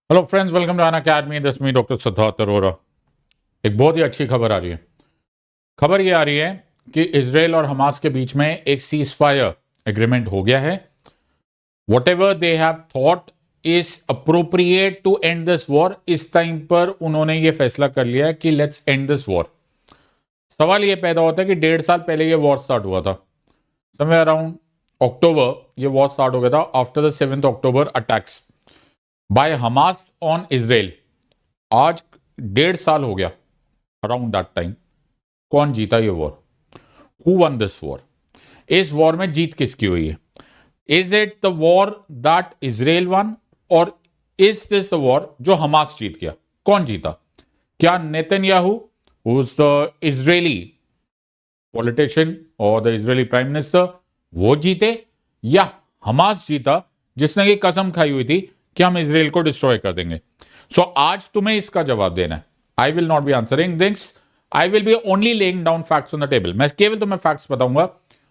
Hello friends, welcome to Unacademy. This me doctor Siddharth Arora. एक बहुत ही अच्छी खबर आ रही है। खबर ये आ रही है कि इजराइल और हमास के बीच में एक सीज फायर एग्रीमेंट हो गया है। Whatever they have thought is appropriate to end this war, इस टाइम पर उन्होंने ये फैसला कर लिया है कि लेट्स एंड दिस वॉर। सवाल ये पैदा होता है कि 1.5 साल पहले ये वॉर स्टार्ट हुआ था, समवेयर अराउंड अक्टूबर ये वॉर स्टार्ट हो गया था after the 7th October attacks by Hamas on Israel. आज 1.5 साल हो गया अराउंड दैट टाइम। कौन जीता ये war? Who one this war? इस वॉर में जीत किसकी हुई है? Is it the war that Israel one, और इज दिस द वॉर जो हमास जीत गया? कौन जीता? क्या Netanyahu, who is the Israeli politician और द इजरायली प्राइम मिनिस्टर, वो जीते, या हमास जीता जिसने ये कसम खाई हुई थी कि हम इजराइल को डिस्ट्रॉय कर देंगे? सो आज तुम्हें इसका जवाब देना है। I will not be answering this, I will be only laying down facts on the table. मैं केवल तुम्हें फैक्ट्स बताऊंगा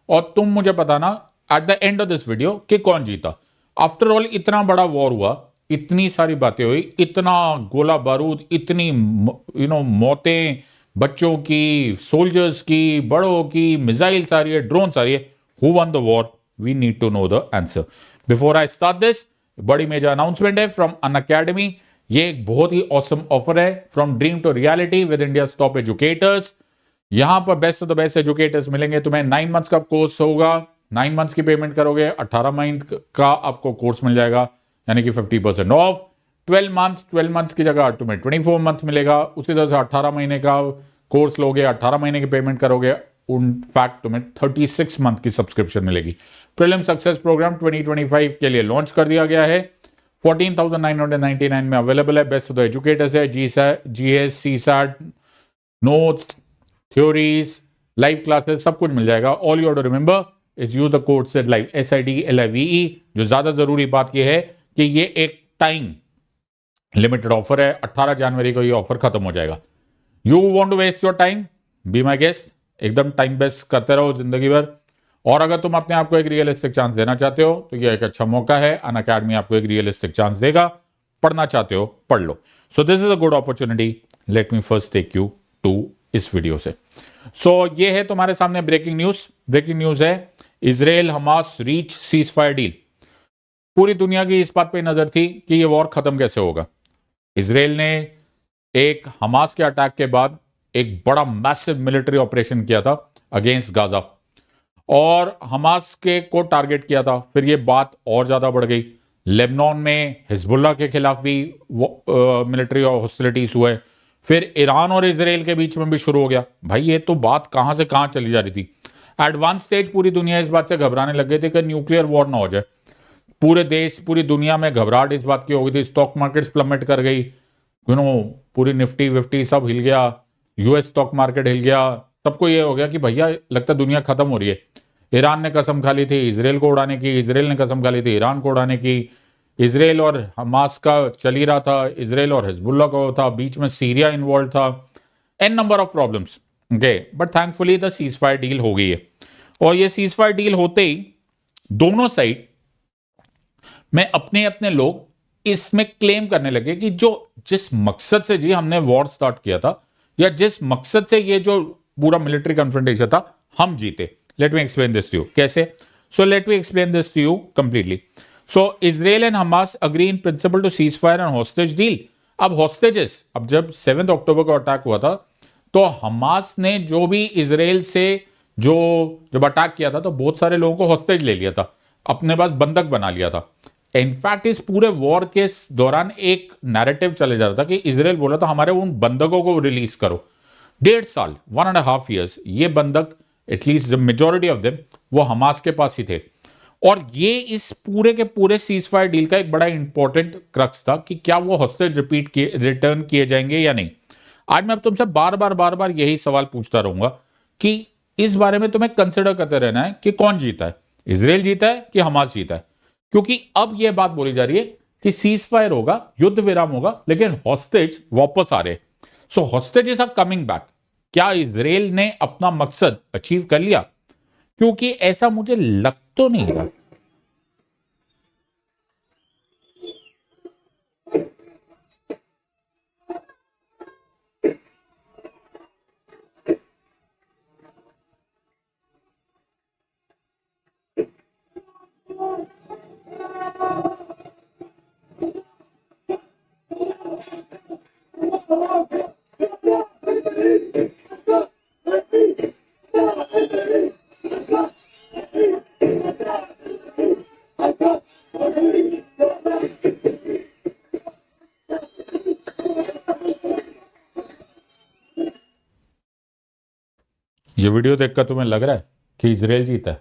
और तुम मुझे बताना at the end of this video कि कौन जीता। आफ्टर ऑल इतना बड़ा वॉर हुआ, इतनी सारी बातें हुई, इतना गोला बारूद, इतनी मौतें बच्चों की, सोल्जर्स की, बड़ों की, मिसाइल्स आ रही है, ड्रोन्स आ रही है। Who won the war? We need to know the answer. Before I start this, बड़ी मेजर अनाउंसमेंट है फ्रॉम अन अकेडमी। ये एक बहुत ही ऑसम ऑफर है, from dream to reality with India top educators. यहां पर best of the best educators मिलेंगे तुम्हें। 9 मंथ्स का कोर्स होगा, 9 मंथ्स की पेमेंट करोगे, 18 मंथ का आपको कोर्स मिल जाएगा, यानी कि 50% ऑफ। 12 मंथ्स की जगह तुम्हें 24 मंथ मिलेगा। उसी तरह से 18 महीने का कोर्स लोगे, 18 महीने की पेमेंट करोगे, उन फैक्ट तुम्हें 36 मंथ की सब्सक्रिप्शन मिलेगी। प्रीलिम सक्सेस प्रोग्राम 2025 के लिए लॉन्च कर दिया गया है। 14,999 में अवेलेबल है। बेस्ट ऑफ द एजुकेटर्स है, GS, CSAT, notes, theories, live classes, सब कुछ मिल जाएगा। All you have to remember is use the code SID live, SIDLIVE। जो ज्यादा जरूरी बात यह है कि ये एक टाइम लिमिटेड ऑफर है। 18 जनवरी को ये ऑफर खत्म हो जाएगा। You want to waste your time? Be my guest. एकदम टाइम वेस्ट करते रहो जिंदगी भर। और अगर तुम अपने आप को एक रियलिस्टिक चांस देना चाहते हो तो ये एक अच्छा मौका है। अन अकेडमी आपको एक रियलिस्टिक चांस देगा। पढ़ना चाहते हो पढ़ लो। So this is a good opportunity. Let me first take you to इस वीडियो से। सो ये है तुम्हारे सामने ब्रेकिंग न्यूज। ब्रेकिंग न्यूज है, Israel Hamas reach ceasefire deal. पूरी दुनिया की इस बात पे नजर थी कि ये वॉर खत्म कैसे होगा। इजराइल ने एक हमास के अटैक के बाद एक बड़ा मैसिव मिलिट्री ऑपरेशन किया था अगेंस्ट गाजा, और हमास के को टारगेट किया था। फिर ये बात और ज्यादा बढ़ गई। लेबनान में हिजबुल्लाह के खिलाफ भी मिलिट्री हॉस्टिलिटीज हुए। फिर ईरान और इसराइल के बीच में भी शुरू हो गया। भाई ये तो बात कहां से कहां चली जा रही थी। एडवांस स्टेज पूरी दुनिया इस बात से घबराने लग गई थी कि न्यूक्लियर वॉर ना हो जाए। पूरे देश, पूरी दुनिया में घबराहट इस बात की हो गई थी। स्टॉक मार्केट्स प्लमेट कर गई, पूरी निफ्टी विफ्टी सब हिल गया। US स्टॉक मार्केट हिल गया। सबको ये हो गया कि भैया लगता है दुनिया खत्म हो रही है। ईरान ने कसम खा ली थी इसराइल को उड़ाने की, इसराइल ने कसम खा ली थी ईरान को उड़ाने की। इसराइल और हमास का चल ही रहा था, इसराइल और हिजबुल्ला का था, बीच में सीरिया इन्वॉल्व था, n number of problems. Okay, but thankfully the ceasefire deal हो गई है। और ये सीज फायर डील होते ही दोनों साइड में अपने अपने लोग इसमें क्लेम करने लगे कि जो जिस मकसद से जी हमने वॉर स्टार्ट किया था, या जिस मकसद से ये जो पूरा मिलिट्री कन्फ्रंटेशन था, हम जीते। Let me explain this to you. कैसे? So let me explain this to you completely. So Israel and Hamas agree in principle to ceasefire and hostage deal. अब हॉस्टेजेस, अब जब 7 अक्टूबर को अटैक हुआ था तो हमास ने जो भी इजराइल से जो जब अटैक किया था तो बहुत सारे लोगों को हॉस्टेज ले लिया था, अपने पास बंधक बना लिया था। इनफैक्ट इस पूरे वॉर के दौरान एक नैरेटिव चले जा रहा था कि इजराइल बोला था हमारे उन बंधकों को रिलीज करो। 1.5 साल, 1.5 years ये बंधक, at least the majority of them, वो हमास के पास ही थे। और ये इस पूरे के पूरे सीज फायर डील का एक बड़ा इंपॉर्टेंट क्रक्स था कि क्या वो हॉस्टेज रिटर्न किए जाएंगे या नहीं। आज मैं तुमसे बार बार यही सवाल पूछता रहूंगा कि इस बारे में तुम्हें कंसिडर करते रहना है कि कौन जीता है, इजराइल जीता है कि हमास जीता है। क्योंकि अब यह बात बोली जा रही है कि सीज फायर होगा, युद्ध विराम होगा, लेकिन हॉस्टेज वापस आ रहे। सो हॉस्टेजेस आर कमिंग बैक। क्या इजराइल ने अपना मकसद अचीव कर लिया? क्योंकि ऐसा मुझे लग तो नहीं रहा। ये वीडियो देखकर तुम्हें लग रहा है कि इजराइल जीता है?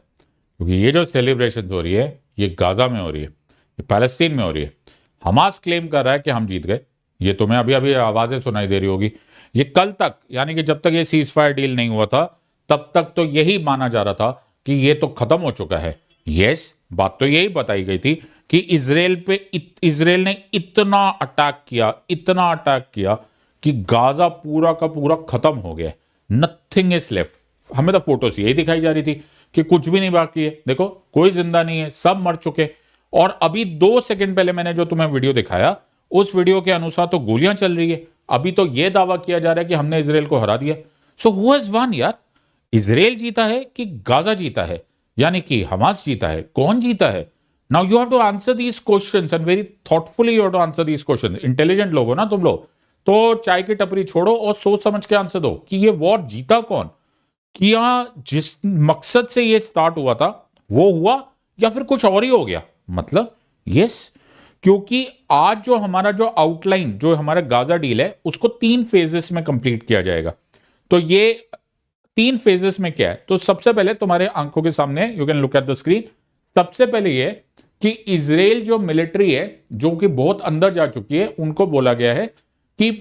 क्योंकि ये जो सेलिब्रेशन हो रही है ये गाजा में हो रही है, ये पैलेस्टीन में हो रही है। हमास क्लेम कर रहा है कि हम जीत गए। ये तुम्हें अभी अभी आवाजें सुनाई दे रही होगी। ये कल तक, यानी कि जब तक ये सीज फायर डील नहीं हुआ था तब तक तो यही माना जा रहा था कि ये तो खत्म हो चुका है। यस, बात तो यही बताई गई थी कि इजराइल ने इतना अटैक किया कि गाजा पूरा का पूरा खत्म हो गया। Nothing is left. हमें तो फोटोस यही दिखाई जा रही थी कि कुछ भी नहीं बाकी है। देखो, कोई जिंदा नहीं है, सब मर चुके। और अभी 2 सेकंड पहले मैंने जो तुम्हें वीडियो दिखाया, उस वीडियो के अनुसार तो गोलियां चल रही है। अभी तो यह दावा किया जा रहा है कि हमने इजराइल को हरा दिया। सो हु हैज वन यार? इजराइल जीता है कि गाजा जीता है, यानी कि हमास जीता है? कौन जीता है? Now you have to answer these questions and very thoughtfully you have to answer these questions. Intelligent लोग हो ना तुम लोग, तो चाय की टपरी छोड़ो और सोच समझ के आंसर दो कि ये वॉर जीता कौन? क्या जिस मकसद से ये स्टार्ट हुआ था वो हुआ, या फिर कुछ और ही हो गया? मतलब यस, क्योंकि आज जो हमारा जो आउटलाइन, जो हमारा गाजा डील है, उसको 3 फेजेस में कंप्लीट किया जाएगा। तो ये 3 फेजेस में क्या है? तो सबसे पहले तुम्हारे आंखों के सामने, you can look at the screen. सबसे पहले ये कि इजराइल जो मिलिट्री है, जो कि बहुत अंदर जा चुकी है, उनको बोला गया है कि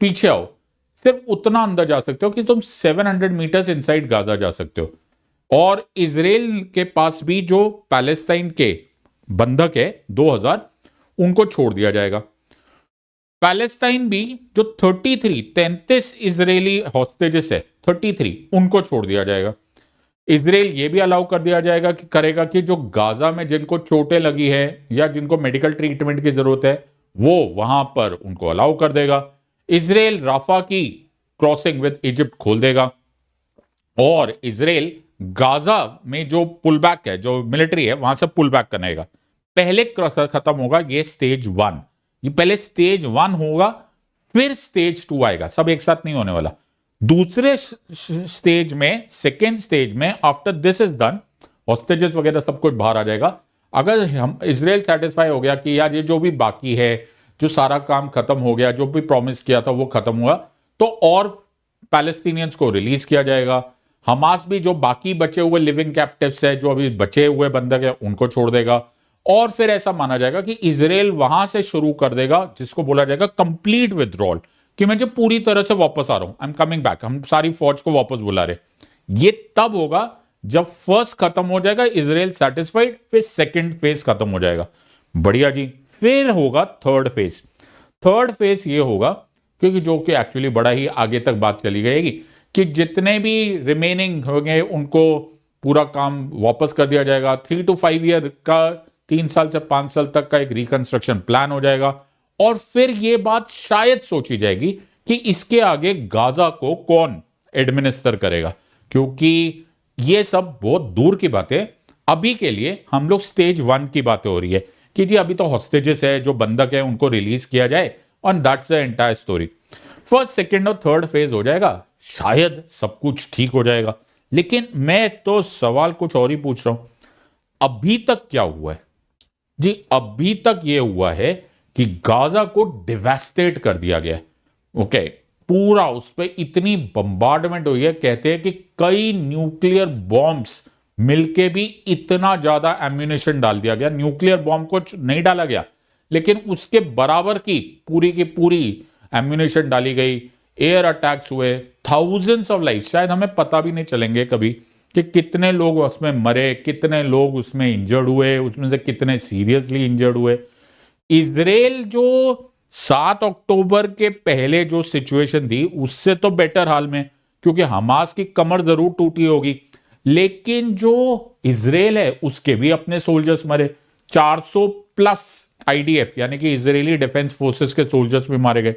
पीछे आओ। सिर्फ उतना अंदर जा सकते हो कि तुम 700 मीटर्स इनसाइड गाजा जा सकते हो। और इजराइल के पास भी जो पैलेस्टाइन के बंधक है 2000, उनको छोड़ दिया जाएगा। पैलेस्टाइन भी जो 33 इजरायली हॉस्टेजेस है, 33 उनको छोड़ दिया जाएगा। इजराइल ये भी अलाउ कर दिया जाएगा कि करेगा कि जो गाजा में जिनको चोटें लगी है या जिनको मेडिकल ट्रीटमेंट की जरूरत है, वो वहां पर उनको अलाउ कर देगा। इजराइल राफा की क्रॉसिंग विद इजिप्ट खोल देगा। और इजराइल गाजा में जो पुल बैक है, जो मिलिट्री है, वहां से पुल बैक करेगा। पहले खत्म होगा ये स्टेज 1। ये पहले स्टेज 1 होगा, फिर स्टेज 2 आएगा। सब एक साथ नहीं होने वाला। दूसरे स्टेज में, सेकेंड स्टेज में, after this is done, hostages वगैरह सब कुछ बाहर आ जाएगा। अगर हम इजराइल सेटिस्फाई हो गया कि यार ये जो भी बाकी है, जो सारा काम खत्म हो गया, जो भी प्रॉमिस किया था वो खत्म हुआ, तो और पैलेस्टीनियंस को रिलीज किया जाएगा। हमास भी जो बाकी बचे हुए लिविंग कैप्टिव्स है, जो अभी बचे हुए बंधक है, उनको छोड़ देगा। और फिर ऐसा माना जाएगा कि इजराइल वहां से शुरू कर देगा जिसको बोला जाएगा कंप्लीट विथड्रॉल, कि मैं जब पूरी तरह से वापस आ रहा हूं, आई एम कमिंग बैक, हम सारी फौज को वापस बुला रहे। ये तब होगा जब फर्स्ट खत्म हो जाएगा, इजराइल सेटिस्फाइड, फिर सेकंड फेज खत्म हो जाएगा। बढ़िया जी। फिर होगा थर्ड फेज। थर्ड फेज ये होगा, क्योंकि जो कि एक्चुअली बड़ा ही आगे तक बात चली जाएगी, कि जितने भी रिमेनिंग होंगे उनको पूरा काम वापस कर दिया जाएगा। 3 to 5 ईयर का, 3 साल से 5 साल तक का एक रिकंस्ट्रक्शन प्लान हो जाएगा। और फिर यह बात शायद सोची जाएगी कि इसके आगे गाजा को कौन एडमिनिस्टर करेगा, क्योंकि यह सब बहुत दूर की बातें। अभी के लिए हम लोग स्टेज 1 की बातें हो रही है कि जी अभी तो हॉस्टेजेस है, जो बंधक है, उनको रिलीज किया जाए, और that's the entire story. First, second और थर्ड फेज हो जाएगा, शायद सब कुछ ठीक हो जाएगा। लेकिन मैं तो सवाल कुछ और ही पूछ रहा हूं, अभी तक क्या हुआ है जी? अभी तक यह हुआ है कि गाजा को डिवास्टेट कर दिया गया है। ओके, पूरा उस पर इतनी बम्बार्डमेंट हुई है, कहते हैं कि कई न्यूक्लियर बॉम्ब्स मिलके भी इतना ज्यादा एम्यूनेशन डाल दिया गया। न्यूक्लियर बॉम्ब को नहीं डाला गया, लेकिन उसके बराबर की पूरी एम्यूनेशन डाली गई। एयर अटैक्स हुए, थाउजेंड्स ऑफ लाइफ, शायद हमें पता भी नहीं चलेंगे कभी कि कितने लोग उसमें मरे, कितने लोग उसमें इंजर्ड हुए, उसमें से कितने सीरियसली इंजर्ड हुए। इजराइल जो 7 अक्टूबर के पहले जो सिचुएशन थी उससे तो बेटर हाल में, क्योंकि हमास की कमर जरूर टूटी होगी, लेकिन जो इजराइल है उसके भी अपने सोल्जर्स मरे। 400 प्लस आईडीएफ यानी कि इजरायली डिफेंस फोर्सेस के सोल्जर्स भी मारे गए।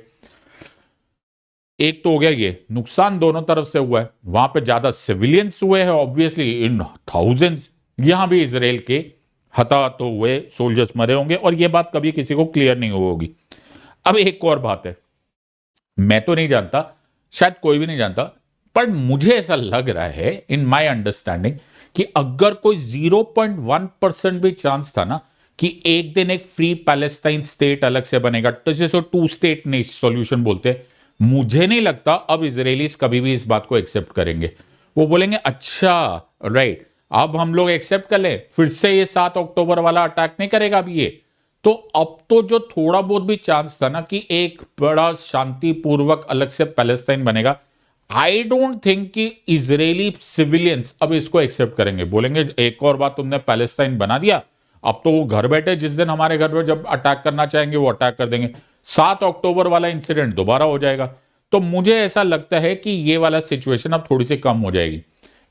एक तो हो गया ये नुकसान, दोनों तरफ से हुआ है। वहां पे ज्यादा सिविलियंस हुए हैं ऑब्वियसली इन थाउजेंड्स, यहां भी इजराइल के हताहत हुए सोल्जर्स मरे होंगे, और यह बात कभी किसी को क्लियर नहीं होगी। अब एक और बात है, मैं तो नहीं जानता, शायद कोई भी नहीं जानता, पर मुझे ऐसा लग रहा है इन माय अंडरस्टैंडिंग कि अगर कोई 0.1% भी चांस था ना कि एक दिन एक फ्री पैलेस्टाइन स्टेट अलग से बनेगा, तो जैसे 2 स्टेट सॉल्यूशन बोलते हैं, मुझे नहीं लगता अब इजरायलीज कभी भी इस बात को एक्सेप्ट करेंगे। वो बोलेंगे अच्छा राइट, अब हम लोग एक्सेप्ट कर ले, फिर से ये 7 अक्टूबर वाला अटैक नहीं करेगा अभी ये। तो अब तो जो थोड़ा बहुत भी चांस था ना कि एक बड़ा शांतिपूर्वक अलग से पैलेस्टाइन बनेगा, आई डोंट थिंक कि इजरायली सिविलियंस अब इसको एक्सेप्ट करेंगे। बोलेंगे एक और बात, तुमने पैलेस्टाइन बना दिया, अब तो वो घर बैठे जिस दिन हमारे घर पर जब अटैक करना चाहेंगे वो अटैक कर देंगे, 7 अक्टूबर वाला इंसिडेंट दोबारा हो जाएगा। तो मुझे ऐसा लगता है कि ये वाला सिचुएशन अब थोड़ी सी कम हो जाएगी।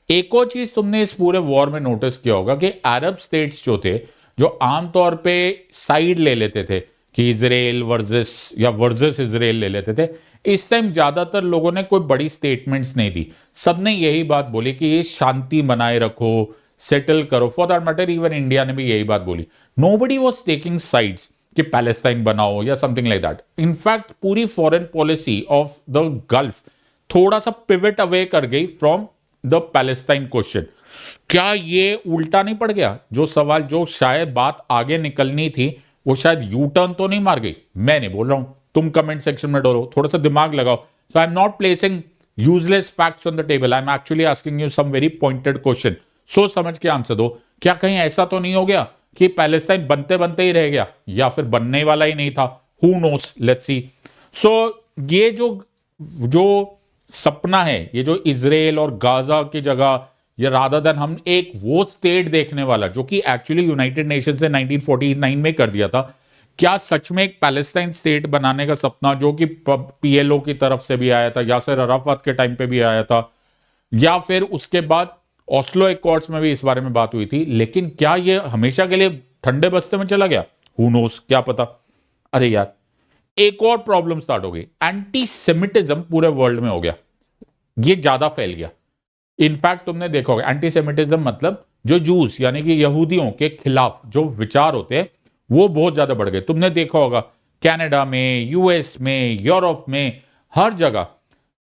एक और चीज तुमने इस पूरे वॉर में नोटिस किया होगा कि अरब स्टेट्स जो थे, जो आमतौर पे साइड ले लेते थे कि इजराइल वर्सेस या वर्सेस इजराइल ले लेते थे, इस टाइम ज्यादातर लोगों ने कोई बड़ी स्टेटमेंट्स नहीं दी। सबने यही बात बोली कि ये शांति बनाए रखो, सेटल करो। For that matter even India ने भी यही बात बोली। नोबडी वाज टेकिंग साइड्स कि पैलेस्टाइन बनाओ या समथिंग लाइक दैट। इनफैक्ट पूरी foreign policy of the gulf थोड़ा सा पिवट अवे कर गई फ्रॉम द पैलेस्टाइन क्वेश्चन। क्या ये उल्टा नहीं पड़ गया? जो सवाल, जो शायद बात आगे निकलनी थी, वो शायद यू टर्न तो नहीं मार गई? मैं नहीं बोल रहा हूं, तुम कमेंट सेक्शन में डोलो, थोड़ा सा दिमाग लगाओ। So I am not placing useless facts on the table, I am actually asking you some very pointed question. सोच समझ के आंसर दो। क्या कहीं ऐसा तो नहीं हो गया कि पैलेस्टाइन बनते बनते ही रह गया, या फिर बनने वाला ही नहीं था? Who knows, let's see. So ये जो जो सपना है, ये जो इजराइल और गाजा की जगह, या रादर देन हम एक वो स्टेट देखने वाला जो कि एक्चुअली यूनाइटेड नेशंस ने 1949 में कर दिया था, क्या सच में एक पैलेस्टाइन स्टेट बनाने का सपना, जो कि पीएलओ की तरफ से भी आया था, यासिर अराफात के टाइम पे भी आया था, या फिर उसके बाद ओस्लो एकॉर्ड्स में भी इस बारे में बात हुई थी, लेकिन क्या ये हमेशा के लिए ठंडे बस्ते में चला गया? हु नोस, क्या पता। अरे यार, एक और प्रॉब्लम स्टार्ट हो गई, एंटी सेमिटिज्म पूरे वर्ल्ड में हो गया, ये ज्यादा फैल गया। इनफैक्ट तुमने देखा होगा, एंटीसेमिटिज्म मतलब जो जूस यानी कि यहूदियों के खिलाफ जो विचार होते हैं वो बहुत ज्यादा बढ़ गए। तुमने देखा होगा कनाडा में, यूएस में, यूरोप में, हर जगह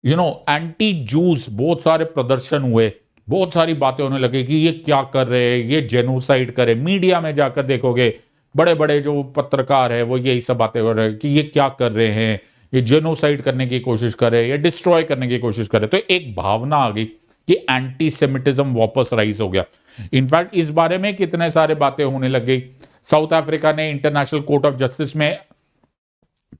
एंटी जूस बहुत सारे प्रदर्शन हुए, बहुत सारी बातें होने लगी कि ये क्या कर रहे हैं, ये जेनोसाइड करे। मीडिया में जाकर देखोगे, बड़े बड़े जो पत्रकार है वो यही सब बातें कर रहे हैं कि ये क्या कर रहे हैं, ये जेनोसाइड करने की कोशिश करे या डिस्ट्रॉय करने की कोशिश करे। तो एक भावना आ गई कि एंटी सेमिटिज्म वापस राइज हो गया। इनफैक्ट इस बारे में कितने सारे बातें होने लग गई। साउथ अफ्रीका ने इंटरनेशनल कोर्ट ऑफ जस्टिस में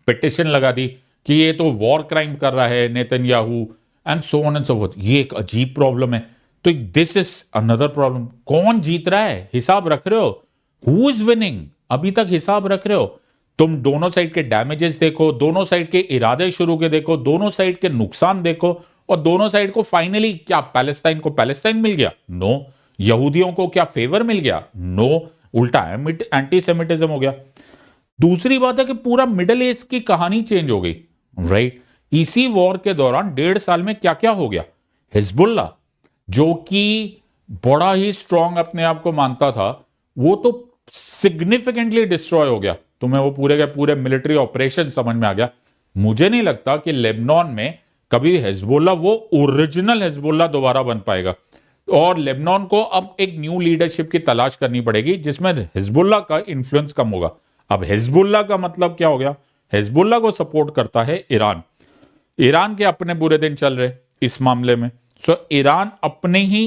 पिटिशन लगा दी कि ये तो वॉर क्राइम कर रहा है Netanyahu, and so on and so fourth. ये एक अजीब प्रॉब्लम है। तो दिस इज अनदर प्रॉब्लम। कौन जीत रहा है, हिसाब रख रहे हो? हु इज विनिंग, अभी तक हिसाब रख रहे हो? तुम दोनों साइड के डैमेजेस देखो, दोनों साइड के इरादे शुरू के देखो, दोनों साइड के नुकसान देखो, और दोनों साइड को फाइनली क्या पैलेस्टाइन को पैलेस्टाइन मिल गया? नो। यहूदियों को क्या फेवर मिल गया? नो। उल्टा एंटी सेमिटिज्म हो गया। दूसरी बात है कि पूरा मिडिल ईस्ट की कहानी चेंज हो गई, राइट? इसी वॉर के दौरान 1.5 साल में क्या क्या हो गया। हिजबुल्ला जो कि बड़ा ही स्ट्रांग अपने आप को मानता था, वो तो सिग्निफिकेंटली डिस्ट्रॉय हो गया। तुम्हें वो पूरे के पूरे मिलिट्री ऑपरेशन समझ में आ गया। मुझे नहीं लगता कि लेबनान में कभी हिजबुल्ला वो ओरिजिनल हिजबुल्ला दोबारा बन पाएगा, और लेबनान को अब एक न्यू लीडरशिप की तलाश करनी पड़ेगी जिसमें हिजबुल्ला का इन्फ्लुएंस कम होगा। अब हिजबुल्ला का मतलब क्या हो गया? हिजबुल्ला को सपोर्ट करता है ईरान। ईरान के अपने बुरे दिन चल रहे इस मामले में। सो ईरान अपने ही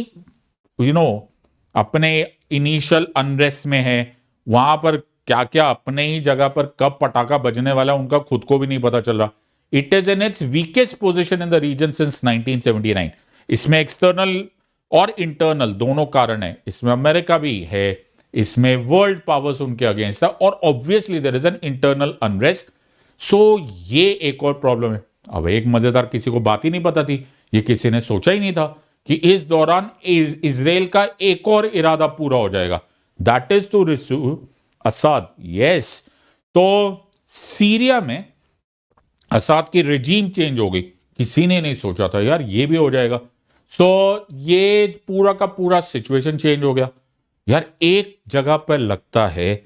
अपने इनिशियल अनरेस्ट में है। वहां पर क्या क्या अपने ही जगह पर कब पटाखा बजने वाला उनका खुद को भी नहीं पता चल रहा। It is in its weakest position in the region since 1979। इसमें एक्सटर्नल और इंटरनल दोनों कारण है। इसमें अमेरिका भी है, इसमें वर्ल्ड पावर्स उनके अगेंस्ट है, और obviously there is an internal unrest. So ये एक और प्रॉब्लम है। अब एक मजेदार, किसी को बात ही नहीं पता थी, ये किसी ने सोचा ही नहीं था कि इस दौरान इजराइल का एक और इरादा पूरा हो जाएगा, that is to receive Assad. Yes, तो सीरिया में असाद की रेजीम चेंज हो गई। किसी ने नहीं सोचा था यार ये भी हो जाएगा। सो ये पूरा का पूरा सिचुएशन चेंज हो गया। यार एक जगह पर लगता है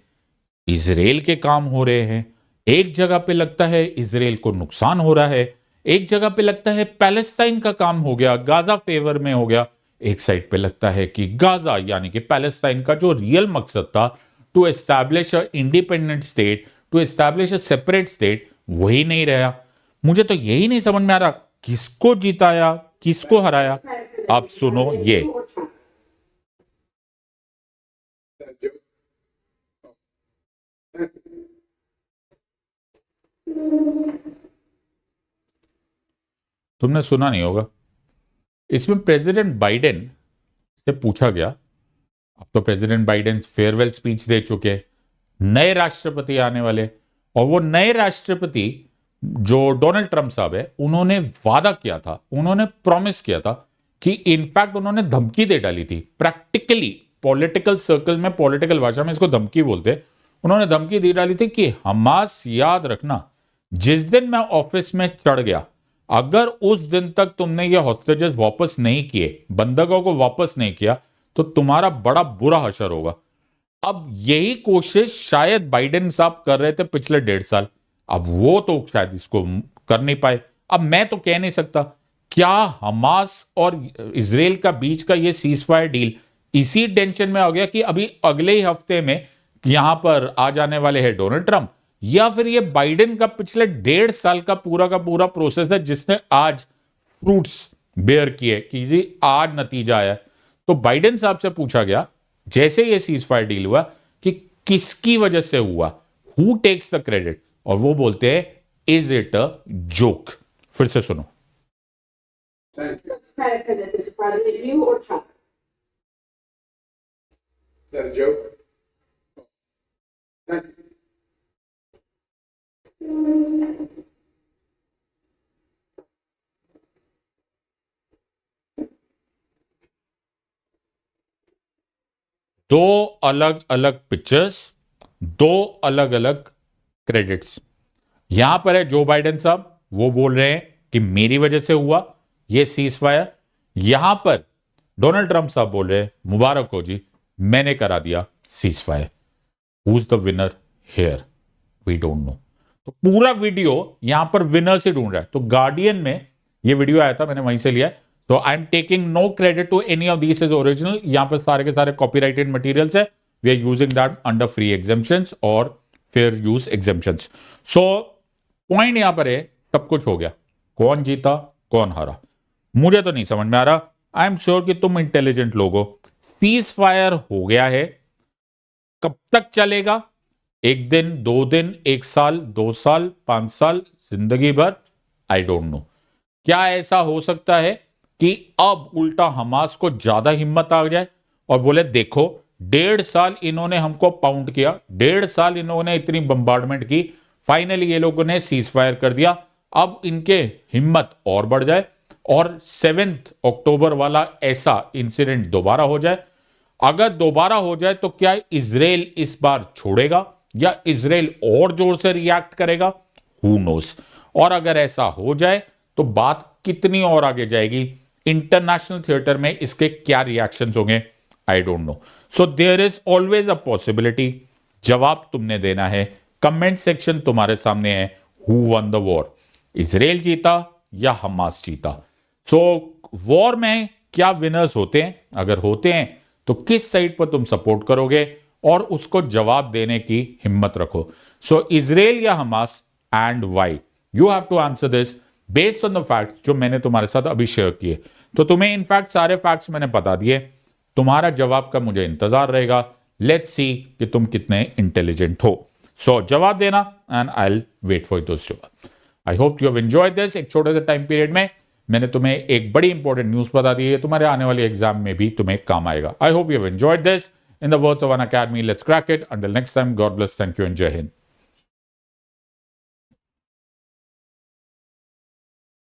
इजराइल के काम हो रहे हैं, एक जगह पे लगता है इजराइल को नुकसान हो रहा है, एक जगह पे लगता है पैलेस्टाइन का काम हो गया, गाजा फेवर में हो गया, एक साइड पे लगता है कि गाजा यानी कि पैलेस्टाइन का जो रियल मकसद था to establish a independent state, to establish a separate state, वही नहीं रहा। मुझे तो यही नहीं समझ में आ रहा किसको जिताया किसको हराया। अब सुनो ये। तुमने सुना नहीं होगा। इसमें प्रेसिडेंट बाइडेन से पूछा गया, अब तो प्रेसिडेंट बाइडेन फेयरवेल स्पीच दे चुके, नए राष्ट्रपति आने वाले, और वो नए राष्ट्रपति जो डोनाल्ड ट्रंप साहब है, उन्होंने वादा किया था, उन्होंने प्रॉमिस किया था कि इनफैक्ट उन्होंने धमकी दे डाली थी, प्रैक्टिकली पॉलिटिकल सर्कल में, पॉलिटिकल भाषा में इसको धमकी बोलते, उन्होंने धमकी दे डाली थी कि हमास, याद रखना, जिस दिन मैं ऑफिस में चढ़ गया, अगर उस दिन तक तुमने ये हॉस्टेजेस वापस नहीं किए, बंधकों को वापस नहीं किया, तो तुम्हारा बड़ा बुरा हशर होगा। अब यही कोशिश शायद बाइडेन साहब कर रहे थे पिछले 1.5 साल, अब वो तो शायद इसको कर नहीं पाए। अब मैं तो कह नहीं सकता क्या हमास और इजराइल का बीच का ये सीज फायर डील इसी टेंशन में आ गया कि अभी अगले ही हफ्ते में यहां पर आ जाने वाले हैं डोनाल्ड ट्रंप, या फिर ये बाइडेन का पिछले 1.5 साल का पूरा प्रोसेस है जिसने आज फ्रूट्स बेयर किए कि जी आज नतीजा आया। तो बाइडेन साहब से पूछा गया जैसे ये सीज फायर डील हुआ कि किसकी वजह से हुआ, हु टेक्स द क्रेडिट, और वो बोलते हैं इज इट अ जोक। फिर से सुनो। Credit for this is President you or Trump? Is that a joke? Thank you. दो अलग अलग पिक्चर्स, दो अलग अलग क्रेडिट्स। यहां पर है जो बाइडेन साहब, वो बोल रहे हैं कि मेरी वजह से हुआ ये सीज फायर। यहां पर डोनाल्ड ट्रंप साहब बोल रहे हैं मुबारक हो जी, मैंने करा दिया ceasefire. Who is the winner here? We don't know. तो पूरा वीडियो यहां पर विनर से ढूंढ रहा है। तो गार्डियन में ये वीडियो आया था, मैंने वहीं से लिया है। तो I am taking no credit to any of this is original. यहां पर सारे के सारे कॉपीराइटेड मटेरियल्स है। We are using that under free exemptions और fair use exemptions. So point यहां पर है, सब कुछ हो गया, कौन जीता कौन हारा मुझे तो नहीं समझ में आ रहा। आई एम श्योर कि तुम इंटेलिजेंट लोग हो। सीज फायर हो गया है, कब तक चलेगा? 1 दिन, 2 दिन, 1 साल, 2 साल, 5 साल, जिंदगी भर? आई डोंट नो। क्या ऐसा हो सकता है कि अब उल्टा हमास को ज्यादा हिम्मत आ जाए और बोले देखो 1.5 साल इन्होंने हमको पाउंड किया, 1.5 साल इन्होंने इतनी बम्बार्डमेंट की, फाइनली ये लोगों ने सीज फायर कर दिया, अब इनके हिम्मत और बढ़ जाए और 7 अक्टूबर वाला ऐसा इंसिडेंट दोबारा हो जाए। अगर दोबारा हो जाए तो क्या इजराइल इस बार छोड़ेगा या इजराइल और जोर से रिएक्ट करेगा? Who knows. और अगर ऐसा हो जाए तो बात कितनी और आगे जाएगी, इंटरनेशनल थिएटर में इसके क्या रिएक्शंस होंगे? I don't know. So there is always a possibility. जवाब तुमने देना है, कमेंट सेक्शन तुम्हारे सामने है। Who won the war? Israel जीता या हमास जीता? सो वॉर में क्या विनर्स होते हैं? अगर होते हैं तो किस साइड पर तुम सपोर्ट करोगे और उसको जवाब देने की हिम्मत रखो। सो इजराइल या Hamas, and why? You have to answer this based on the facts जो मैंने तुम्हारे साथ अभी शेयर किए। तो तुम्हें इनफैक्ट सारे फैक्ट्स मैंने बता दिए, तुम्हारा जवाब का मुझे इंतजार रहेगा। लेट्स सी कि तुम कितने इंटेलिजेंट हो। सो जवाब देना and I will wait for those जवाब। I hope you have enjoyed this. एक छोटे से टाइम पीरियड में मैंने तुम्हें एक बड़ी इंपॉर्टेंट न्यूज बता दी है, तुम्हारे आने वाले एग्जाम में भी तुम्हें काम आएगा। आई hope you have enjoyed this. In the words of an academy, let's crack it. Until next time, God bless, thank you, and Jai Hind.